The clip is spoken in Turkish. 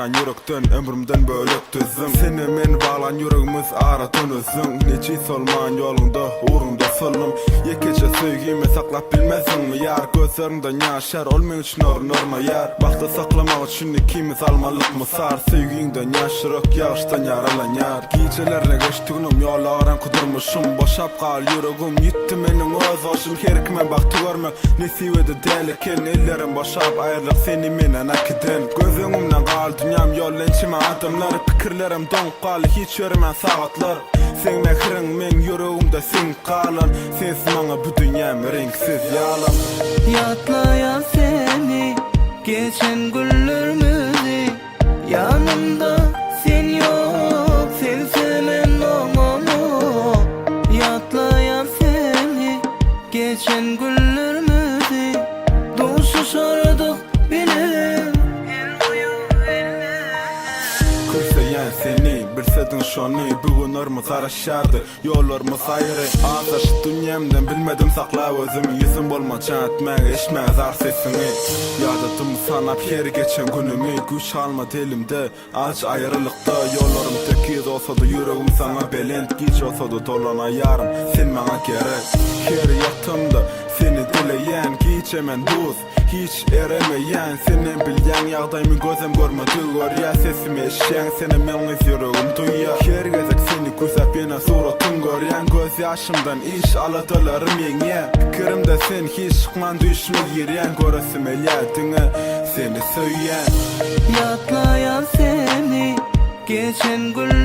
Yaşayan yürekten ömrümden bölüktüzün. Seni men bağlan yüreğimiz ara dönüzün. Neci solman yolunda uğrunda solum. Yekeçe söygüyme saklap bilmezsin mi yar? Gözlerinden yaşar olmen için norma yar. Bakta saklamak için ikimiz almalık mı sar? Söygüyünden yaşırık yağıştan yaralan yar. Gecelerine geçtiğim yollardan kudurmuşum. Boşap kal yüreğim yitti menin öz hoşum. Herkime baktı görmek nesivede deliken. Ellerim boşap ayrılık seni menen akiden. Gözümden kal dünyam yollençime adımlar. Fikirlerim donk kal hiç yörmen saatlar. Sen mehrin men yüreğimde sen kalan. Sensiz bana bu dünyam renksiz yalan. Yatlayan seni geçen günlerimizi, yanımda sen yok, sen seven onu. Yatlayan seni geçen günlerimizi, duşu sorduk bilir. Kırsayan seni bilsedin şonu. Bugün örmüz araşardı yollarımız ayrı. Ağzaş dünyamdan bilmedim sakla özümü. Yüzüm bolma çatmak eşmez ar sesini. Yadadım sanap her geçen günümü. Güç almadı elimde aç ayrılıkta. Yollarım tekiz olsa da yüreğim sana belent. Giç olsa da dolana yarım sen bana gerek. Her yattımda seni dileyen giç hemen duz. Hiç eremeyen senin bilyen yağdayımı gözüm görmedi. Gör ya sesimi eşeğen seni melniz yüreğim duyya. Her gezek seni güzel bana suratın göryen. Göz yaşımdan iş aladılarım yenge. Fikirimde sen hiç çıkman düşme giren. Göresim elyadını seni söyleyen. Yatlayan seni geçen gün